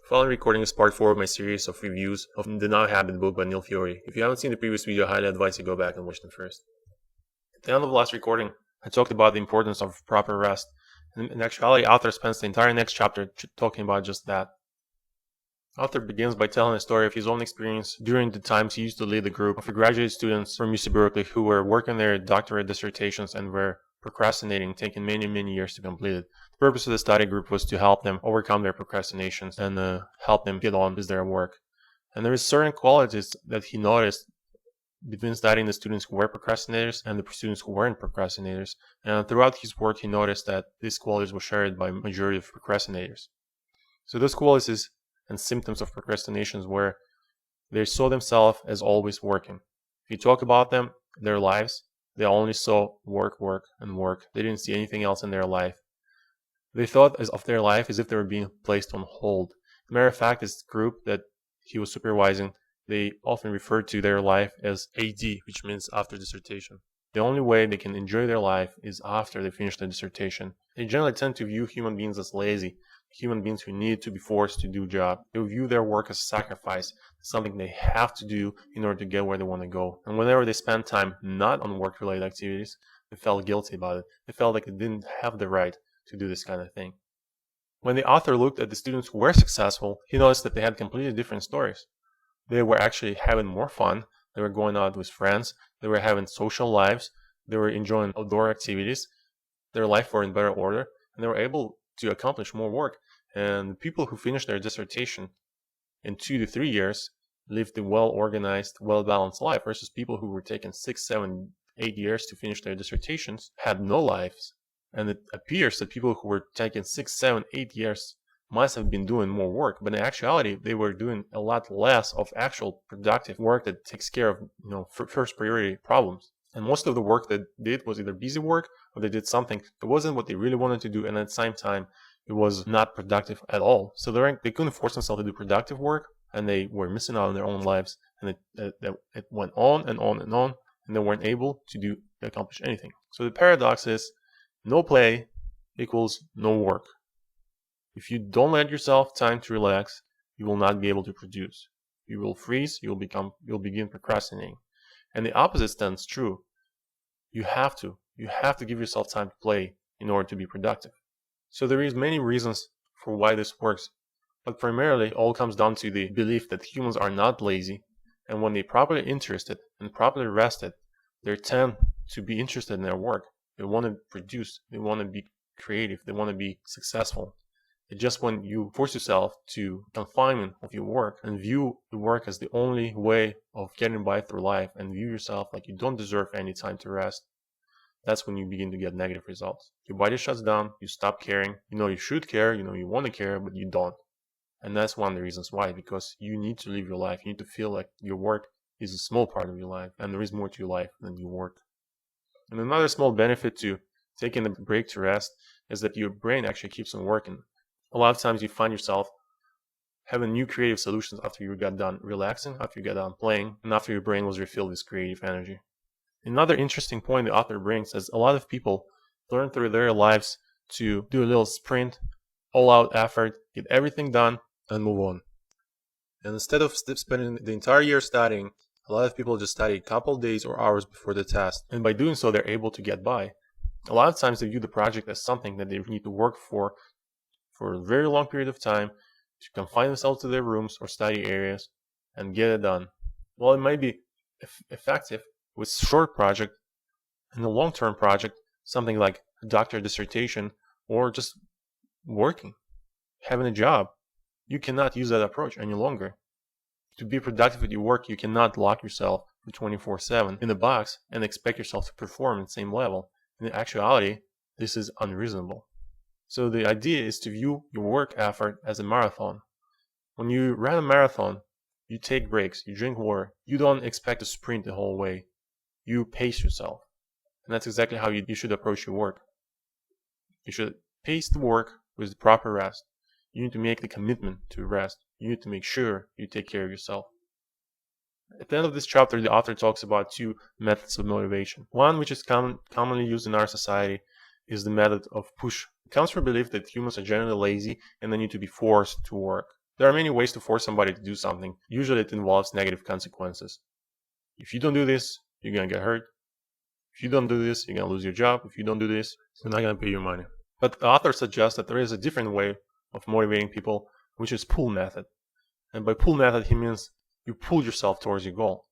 Following recording is part 4 of my series of reviews of the Now Habit book by Neil Fiore. If you haven't seen the previous video, I highly advise you go back and watch them first. At the end of the last recording, I talked about the importance of proper rest, and in actuality, the author spends the entire next chapter talking about just that. The author begins by telling a story of his own experience during the times he used to lead a group of graduate students from UC Berkeley who were working their doctorate dissertations and were procrastinating, taking many years to complete it. The purpose of the study group was to help them overcome their procrastinations and help them get on with their work. And there is certain qualities that he noticed between studying the students who were procrastinators and the students who weren't procrastinators. And throughout his work, he noticed that these qualities were shared by majority of procrastinators. So those qualities and symptoms of procrastinations were they saw themselves as always working. If you talk about them, their lives, they only saw work, and work. They didn't see anything else in their life. They thought of their life as if they were being placed on hold. As a matter of fact, this group that he was supervising, they often referred to their life as AD, which means after dissertation. The only way they can enjoy their life is after they finish their dissertation. They generally tend to view human beings as lazy, human beings who need to be forced to do a job. They view their work as sacrifice, something they have to do in order to get where they want to go. And whenever they spend time not on work-related activities, they felt guilty about it. They felt like they didn't have the right to do this kind of thing. When the author looked at the students who were successful, he noticed that they had completely different stories. They were actually having more fun. They were going out with friends. They were having social lives. They were enjoying outdoor activities. Their life were in better order, and they were able to accomplish more work. And the people who finished their dissertation in 2 to 3 years lived a well-organized, well-balanced life versus people who were taking 6, 7, 8 years to finish their dissertations had no lives. And it appears that people who were taking 6, 7, 8 years must have been doing more work, but in actuality, they were doing a lot less of actual productive work that takes care of, first priority problems. And most of the work they did was either busy work or they did something that wasn't what they really wanted to do, and at the same time, it was not productive at all. So they couldn't force themselves to do productive work, and they were missing out on their own lives, and it went on, and they weren't able to accomplish anything. So the paradox is, no play equals no work. If you don't let yourself time to relax, you will not be able to produce. You will freeze, you'll begin procrastinating. And the opposite stands true. You have to give yourself time to play in order to be productive. So there is many reasons for why this works, but primarily all comes down to the belief that humans are not lazy, and when they're properly interested and properly rested, they tend to be interested in their work. They want to produce, they want to be creative, they want to be successful. It's just when you force yourself to confinement of your work and view the work as the only way of getting by through life and view yourself like you don't deserve any time to rest, that's when you begin to get negative results. Your body shuts down, you stop caring. You should care, you want to care, but you don't. And that's one of the reasons why, because you need to live your life. You need to feel like your work is a small part of your life, and there is more to your life than your work. And another small benefit to taking a break to rest is that your brain actually keeps on working. A lot of times you find yourself having new creative solutions after you got done relaxing, after you got done playing, and after your brain was refilled with creative energy. Another interesting point the author brings is a lot of people learn through their lives to do a little sprint, all-out effort, get everything done, and move on. And instead of spending the entire year studying, a lot of people just study a couple of days or hours before the test, and by doing so, they're able to get by. A lot of times they view the project as something that they need to work for a very long period of time, to confine themselves to their rooms or study areas and get it done. While it might be effective with a short project, in a long-term project, something like a doctorate dissertation or just working, having a job, you cannot use that approach any longer. To be productive at your work, you cannot lock yourself for 24/7 in a box and expect yourself to perform at the same level. In actuality, this is unreasonable. So the idea is to view your work effort as a marathon. When you run a marathon, you take breaks, you drink water. You don't expect to sprint the whole way. You pace yourself. And that's exactly how you should approach your work. You should pace the work with the proper rest. You need to make the commitment to rest. You need to make sure you take care of yourself. At the end of this chapter, the author talks about 2 methods of motivation. One, which is commonly used in our society, is the method of push. It comes from belief that humans are generally lazy and they need to be forced to work. There are many ways to force somebody to do something. Usually it involves negative consequences. If you don't do this, you're gonna get hurt. If you don't do this, you're gonna lose your job. If you don't do this, you're not gonna pay your money. But the author suggests that there is a different way of motivating people, which is pull method. And by pull method, he means you pull yourself towards your goal.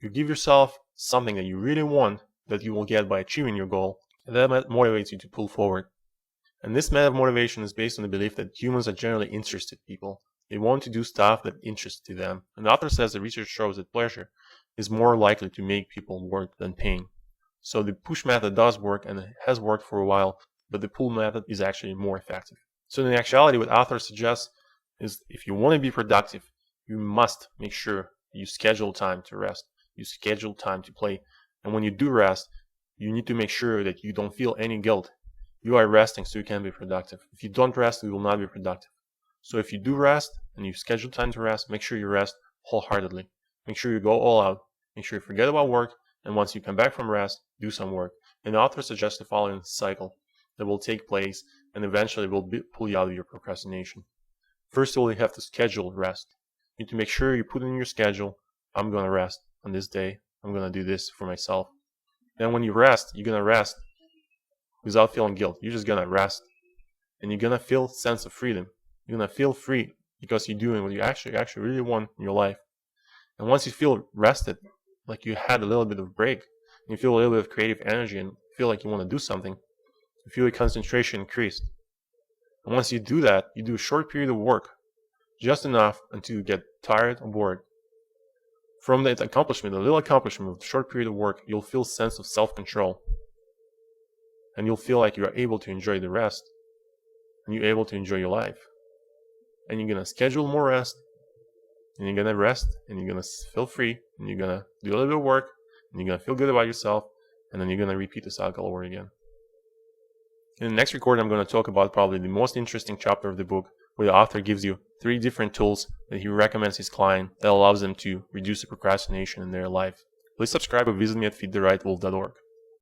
You give yourself something that you really want that you will get by achieving your goal, and that motivates you to pull forward. And this method of motivation is based on the belief that humans are generally interested people. They want to do stuff that interests to them. And the author says the research shows that pleasure is more likely to make people work than pain. So the push method does work and it has worked for a while, but the pull method is actually more effective. So in actuality, what the author suggests is if you want to be productive, you must make sure you schedule time to rest. You schedule time to play. And when you do rest, you need to make sure that you don't feel any guilt. You are resting so you can be productive. If you don't rest, you will not be productive. So if you do rest and you schedule time to rest, make sure you rest wholeheartedly. Make sure you go all out. Make sure you forget about work. And once you come back from rest, do some work. And the author suggests the following cycle that will take place and eventually will pull you out of your procrastination. First of all, you have to schedule rest. You need to make sure you put in your schedule, I'm going to rest on this day. I'm going to do this for myself. Then when you rest, you're going to rest without feeling guilt. You're just going to rest. And you're going to feel a sense of freedom. You're going to feel free because you're doing what you actually really want in your life. And once you feel rested, like you had a little bit of break, and you feel a little bit of creative energy and feel like you want to do something, you feel your concentration increased. And once you do that, you do a short period of work, just enough until you get tired or bored. From that accomplishment, a little accomplishment of a short period of work, you'll feel a sense of self-control. And you'll feel like you are able to enjoy the rest. And you're able to enjoy your life. And you're going to schedule more rest. And you're going to rest. And you're going to feel free. And you're going to do a little bit of work. And you're going to feel good about yourself. And then you're going to repeat the cycle over again. In the next recording, I'm going to talk about probably the most interesting chapter of the book, where the author gives you 3 different tools that he recommends his client that allows them to reduce the procrastination in their life. Please subscribe or visit me at feedtherightwolf.org.